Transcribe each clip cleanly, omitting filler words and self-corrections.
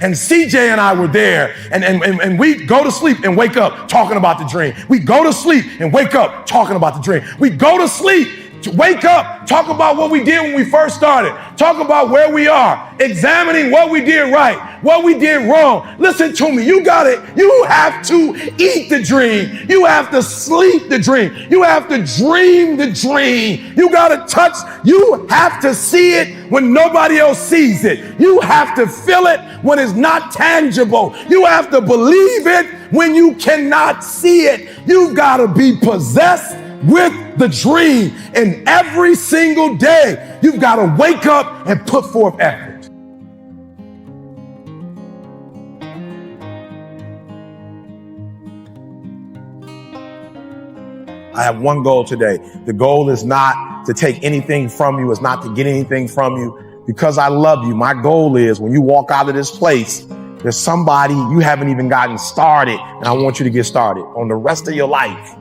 And CJ and I were there, and we go to sleep and wake up talking about the dream. We go to sleep and wake up talking about the dream. We go to sleep, wake up, talk about what we did when we first started, talk about where we are, examining what we did right, what we did wrong. Listen to me, you got it. You have to eat the dream. You have to sleep the dream. You have to dream the dream. You got to touch, you have to see it when nobody else sees it. You have to feel it when it's not tangible. You have to believe it when you cannot see it. You've got to be possessed with the dream. And every single day, you've got to wake up and put forth effort. I have one goal today. The goal is not to take anything from you. It's not to get anything from you. Because I love you, my goal is when you walk out of this place, there's somebody you haven't even gotten started, and I want you to get started on the rest of your life.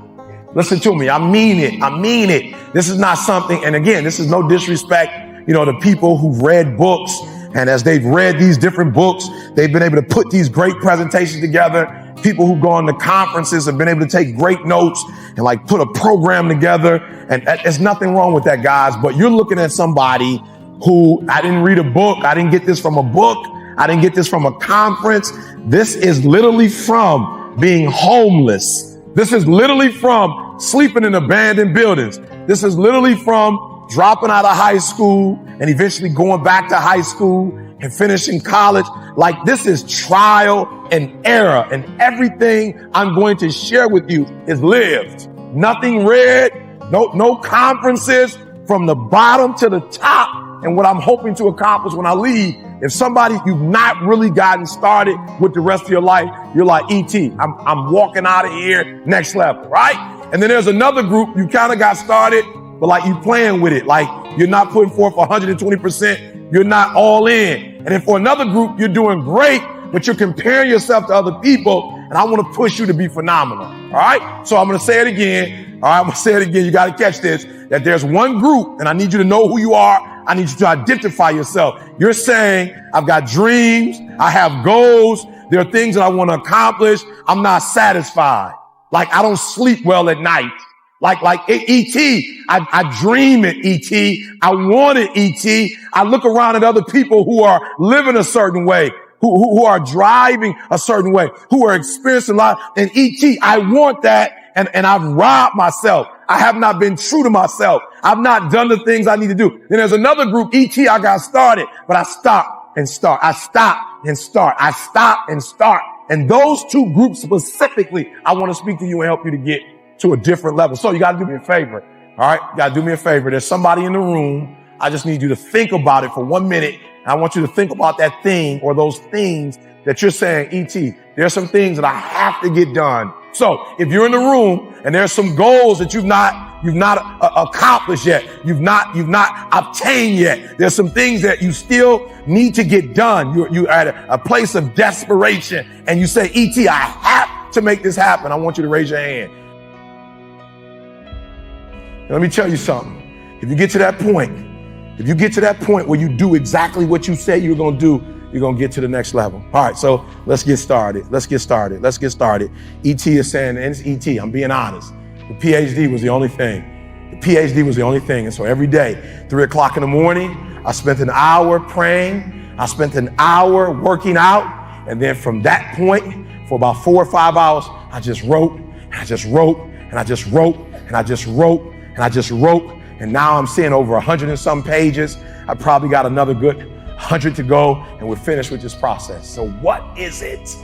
Listen to me. I mean it. I mean it. This is not something, and again, this is no disrespect, to people who've read books. And as they've read these different books, they've been able to put these great presentations together. People who've gone to conferences have been able to take great notes and like put a program together. And there's nothing wrong with that, guys. But you're looking at somebody who, I didn't read a book. I didn't get this from a book. I didn't get this from a conference. This is literally from being homeless. This is literally from sleeping in abandoned buildings. This is literally from dropping out of high school and eventually going back to high school and finishing college. Like, this is trial and error, and everything I'm going to share with you is lived. Nothing read, no conferences, from the bottom to the top. And what I'm hoping to accomplish when I leave, if somebody, you've not really gotten started with the rest of your life, you're like, E.T., I'm walking out of here next level, right? And then there's another group, you kind of got started, but like you playing with it. Like, you're not putting forth 120%. You're not all in. And then for another group, you're doing great, but you're comparing yourself to other people. And I want to push you to be phenomenal. All right. So I'm going to say it again. All right. I'm going to say it again. You got to catch this, that there's one group, and I need you to know who you are. I need you to identify yourself. You're saying, I've got dreams. I have goals. There are things that I want to accomplish. I'm not satisfied. Like, I don't sleep well at night. Like E.T., I dream it, E.T. I want it, E.T. I look around at other people who are living a certain way, who are driving a certain way, who are experiencing life. And E.T., I want that. And I've robbed myself. I have not been true to myself. I've not done the things I need to do. Then there's another group, E.T., I got started, but I stop and start. I stop and start. I stop and start. And those two groups specifically, I want to speak to you and help you to get to a different level. So you got to do me a favor. All right. You got to do me a favor. There's somebody in the room. I just need you to think about it for 1 minute. And I want you to think about that thing or those things that you're saying, E.T., there's some things that I have to get done. So if you're in the room and there's some goals that you've not accomplished yet, you've not obtained yet, there's some things that you still need to get done. You're at a place of desperation and you say, E.T., I have to make this happen. I want you to raise your hand. Let me tell you something. If you get to that point where you do exactly what you say you're going to do, you're going to get to the next level. All right, so let's get started. E.T. is saying, and it's E.T., I'm being honest, the PhD was the only thing. And so every day, 3 o'clock in the morning, I spent an hour praying. I spent an hour working out. And then from that point, for about 4 or 5 hours, I just wrote, and I just wrote, and I just wrote, and I just wrote, and I just wrote. And now I'm seeing over 100 and some pages. I probably got another good 100 to go, and we're finished with this process. So what is it?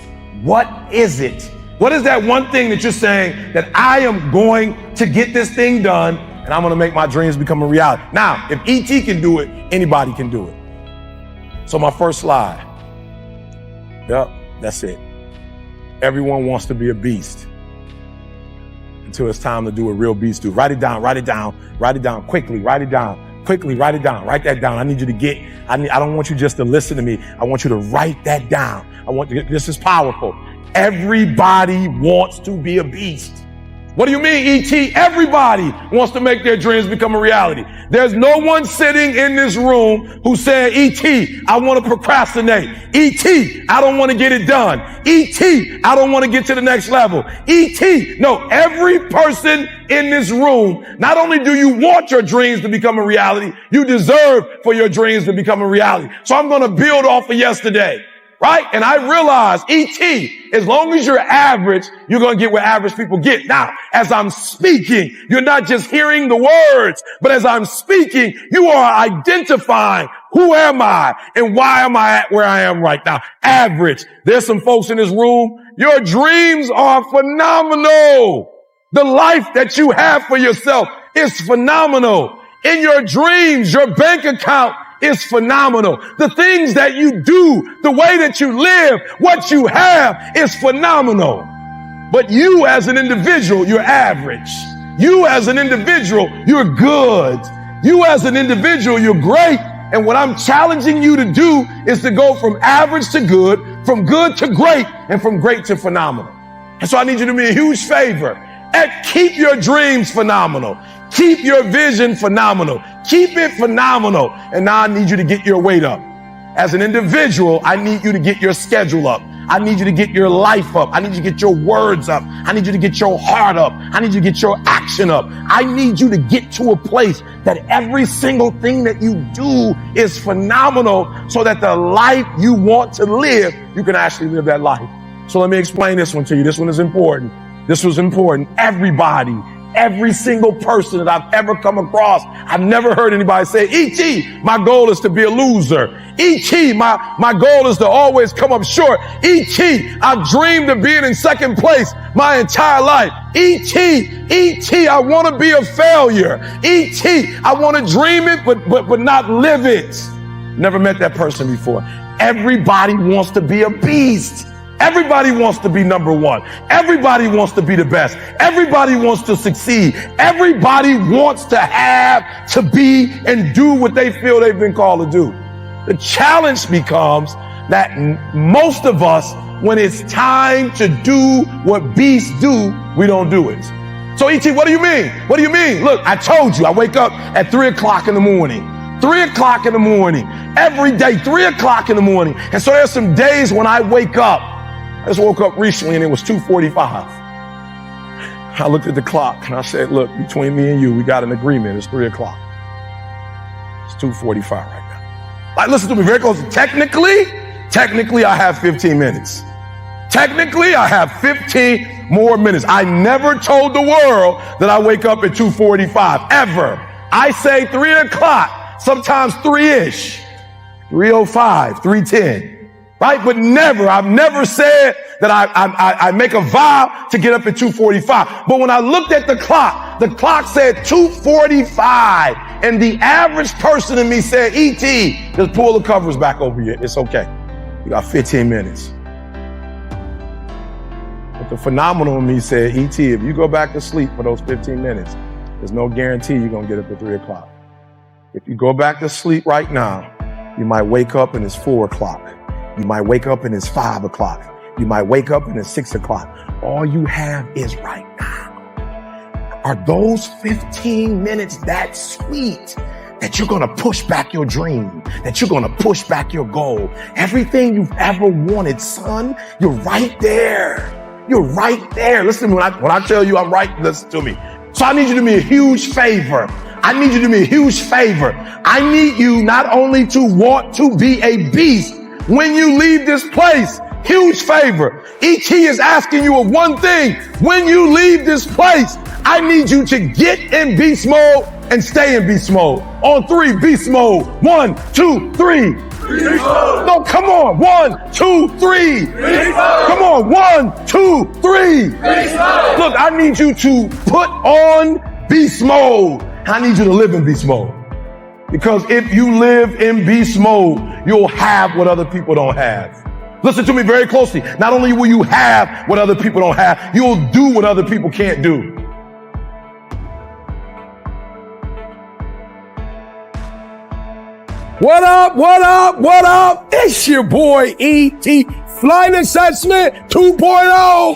What is it? What is that one thing that you're saying that I am going to get this thing done and I'm going to make my dreams become a reality? Now, if E.T. can do it, anybody can do it. So my first slide. Yep, that's it. Everyone wants to be a beast until it's time to do a real beast do. Write it down quickly, write it down. Write that down. I need you to I don't want you just to listen to me. I want you to write that down. This is powerful. Everybody wants to be a beast. What do you mean, E.T.? Everybody wants to make their dreams become a reality. There's no one sitting in this room who said, E.T., I want to procrastinate. E.T., I don't want to get it done. E.T., I don't want to get to the next level. E.T., no, every person in this room, not only do you want your dreams to become a reality, you deserve for your dreams to become a reality. So I'm going to build off of yesterday. Right? And I realize, E.T., as long as you're average, you're going to get what average people get. Now, as I'm speaking, you're not just hearing the words, but as I'm speaking, you are identifying who am I and why am I at where I am right now. Average. There's some folks in this room. Your dreams are phenomenal. The life that you have for yourself is phenomenal. In your dreams, your bank account is phenomenal. The things that you do, the way that you live, what you have is phenomenal. But you as an individual, you're average. You as an individual, you're good. You as an individual, you're great. And what I'm challenging you to do is to go from average to good, from good to great, and from great to phenomenal. And so I need you to do me a huge favor and keep your dreams phenomenal. Keep your vision phenomenal. Keep it phenomenal. And now I need you to get your weight up. As an individual, I need you to get your schedule up. I need you to get your life up. I need you to get your words up. I need you to get your heart up. I need you to get your action up. I need you to get to a place that every single thing that you do is phenomenal so that the life you want to live, you can actually live that life. So let me explain this one to you. This one is important. This was important. Every single person that I've ever come across, I've never heard anybody say, E.T., my goal is to be a loser. E.T., my goal is to always come up short. E.T., I've dreamed of being in second place my entire life. E.T., I want to be a failure. E.T., I want to dream it, but not live it. Never met that person before. Everybody wants to be a beast. Everybody wants to be number one. Everybody wants to be the best. Everybody wants to succeed. Everybody wants to have, to be, and do what they feel they've been called to do. The challenge becomes that most of us, when it's time to do what beasts do, we don't do it. So E.T., what do you mean? What do you mean? Look, I told you, I wake up at 3 o'clock in the morning. 3 o'clock in the morning. Every day, 3 o'clock in the morning. And so there's some days when I wake up. I just woke up recently and it was 2:45. I looked at the clock and I said, look, between me and you, we got an agreement. It's 3 o'clock. It's 2:45 right now. Like, listen to me very closely. Technically, I have 15 minutes. Technically, I have 15 more minutes. I never told the world that I wake up at 2:45, ever. I say 3 o'clock, sometimes 3-ish, 3:05, 3:10. Right? But I've never said that I make a vow to get up at 2:45. But when I looked at the clock said 2:45. And the average person in me said, E.T., just pull the covers back over you. It's okay. You got 15 minutes. But the phenomenal in me said, E.T., if you go back to sleep for those 15 minutes, there's no guarantee you're going to get up at 3 o'clock. If you go back to sleep right now, you might wake up and it's 4 o'clock. You might wake up and it's 5 o'clock. You might wake up and it's 6 o'clock. All you have is right now. Are those 15 minutes that sweet that you're going to push back your dream, that you're going to push back your goal? Everything you've ever wanted, son, you're right there. You're right there. Listen to me. When I tell you I'm right, listen to me. So I need you to do me a huge favor. I need you to do me a huge favor. I need you not only to want to be a beast when you leave this place. Huge favor. E.T. is asking you of one thing. When you leave this place, I need you to get in beast mode and stay in beast mode. On 3, beast mode. 1, 2, 3. Beast mode. No, come on. 1, 2, 3. Beast mode. Come on. 1, 2, 3. Beast mode. Look, I need you to put on beast mode. I need you to live in beast mode. Because if you live in beast mode, you'll have what other people don't have. Listen to me very closely. Not only will you have what other people don't have, you'll do what other people can't do. What up, what up, what up? It's your boy E.T. Flight Assessment 2.0.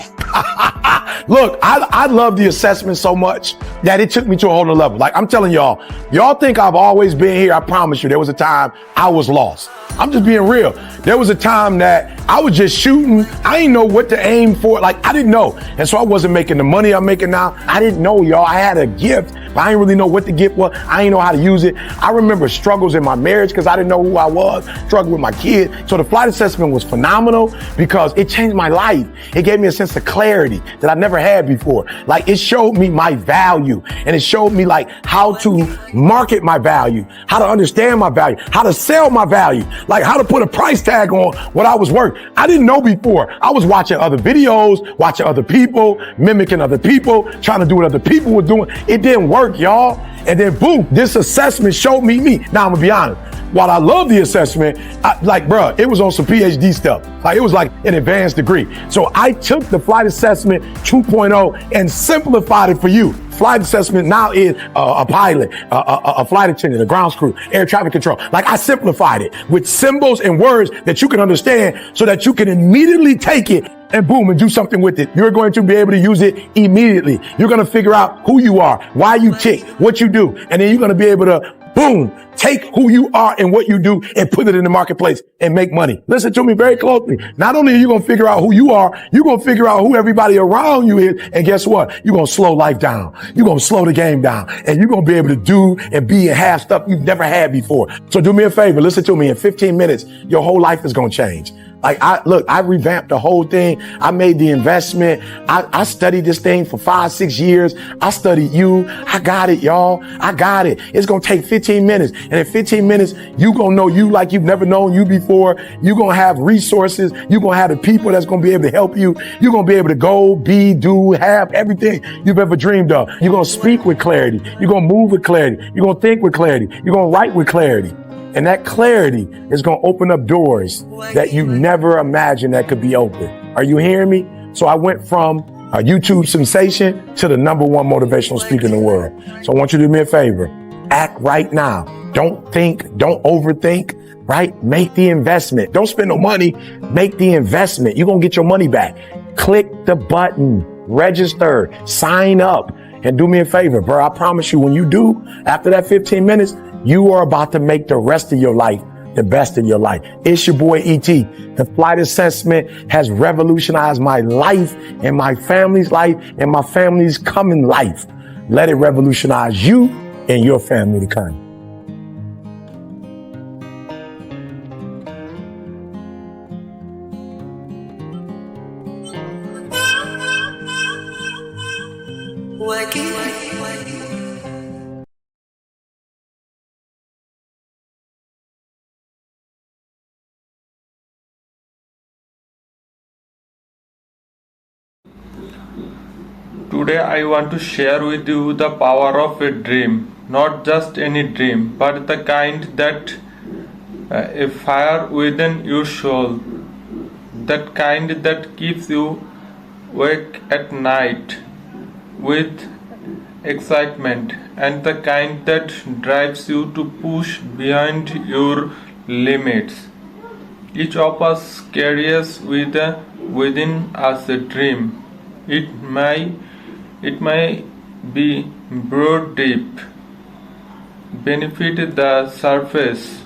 Look, I love the assessment so much that it took me to a whole nother level. Like I'm telling y'all think I've always been here. I promise you, there was a time I was lost. I'm just being real. There was a time that I was just shooting. I didn't know what to aim for. Like I didn't know. And so I wasn't making the money I'm making now. I didn't know, y'all. I had a gift, but I didn't really know what the gift was. I didn't know how to use it. I remember struggles in my marriage because I didn't know who I was, struggled with my kids. So the flight assessment was phenomenal because it changed my life. It gave me a sense of clarity that I never had before. Like it showed me my value and it showed me like how to market my value, how to understand my value, how to sell my value, like how to put a price tag on what I was worth. I didn't know before. I was watching other videos, watching other people, mimicking other people, trying to do what other people were doing. It didn't work, y'all. And then boom, this assessment showed me me. Now I'm gonna be honest. While I love the assessment, it was on some PhD stuff. Like it was like an advanced degree. So I took the flight assessment 2.0 and simplified it for you. Flight assessment now is a pilot, a flight attendant, a ground crew, air traffic control. Like I simplified it with symbols and words that you can understand so that you can immediately take it and boom, and do something with it. You're going to be able to use it immediately. You're going to figure out who you are, why you tick, what you do. And then you're going to be able to boom, take who you are and what you do and put it in the marketplace and make money. Listen to me very closely. Not only are you going to figure out who you are, you're going to figure out who everybody around you is. And guess what? You're going to slow life down. You're going to slow the game down and you're going to be able to do and be and have stuff you've never had before. So do me a favor. Listen to me. In 15 minutes, your whole life is going to change. Like I revamped the whole thing. I made the investment. I studied this thing for 5-6 years. I studied you. I got it, y'all. I got it. It's going to take 15 minutes. And in 15 minutes, you going to know you like you've never known you before. You're going to have resources. You're going to have the people that's going to be able to help you. You're going to be able to go, be, do, have everything you've ever dreamed of. You're going to speak with clarity. You're going to move with clarity. You're going to think with clarity. You're going to write with clarity. And that clarity is going to open up doors that you never imagined that could be open. Are you hearing me? So I went from a YouTube sensation to the #1 motivational speaker in the world. So I want you to do me a favor. Act right now. Don't think, don't overthink, right? Make the investment. Don't spend no money. Make the investment. You're going to get your money back. Click the button, register, sign up, and do me a favor, bro. I promise you, when you do, after that 15 minutes, you are about to make the rest of your life the best in your life. It's your boy E.T. The flight assessment has revolutionized my life and my family's life and my family's coming life. Let it revolutionize you and your family to come. Today I want to share with you the power of a dream. Not just any dream, but the kind that a fire within your soul. That kind that keeps you awake at night with excitement, and the kind that drives you to push beyond your limits. Each of us carries within us a dream. It may be broad deep, benefit the surface,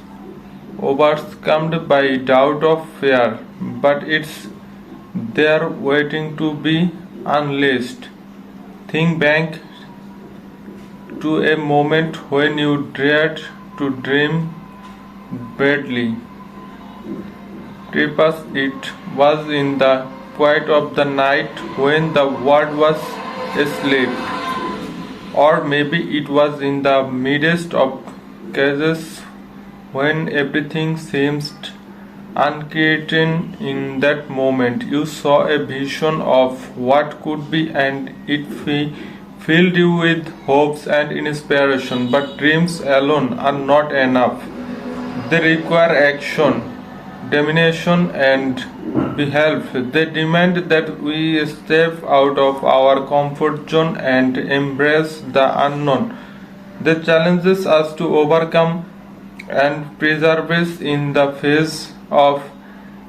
overcome by doubt of fear, but it's there waiting to be unleashed. Think back to a moment when you dared to dream boldly. Perhaps it was in the quiet of the night when the world was asleep, or maybe it was in the midst of chaos when everything seemed uncertain. In that moment you saw a vision of what could be, and it filled you with hopes and inspiration. But dreams alone are not enough. They require action, determination, and belief. They demand that we step out of our comfort zone and embrace the unknown. They challenges us to overcome and persevere in the face of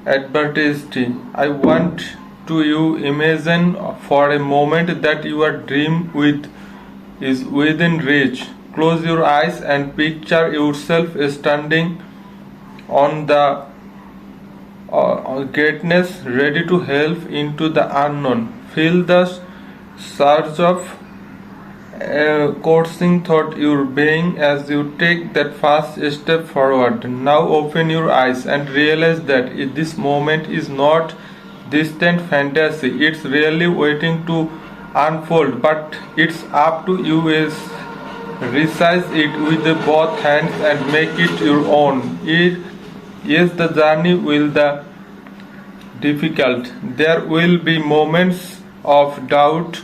adversity. I want to you. Imagine for a moment that your dream is within reach. Close your eyes and picture yourself standing on the greatness, ready to help into the unknown. Feel the surge of coursing thought your being as you take that first step forward. Now open your eyes and realize that this moment is not distant fantasy. It's really waiting to unfold, but it's up to you is resize it with both hands and make it your own. Yes, the journey will be difficult. There will be moments of doubt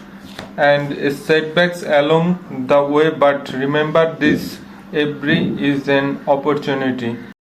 and setbacks along the way, but remember this, every is an opportunity.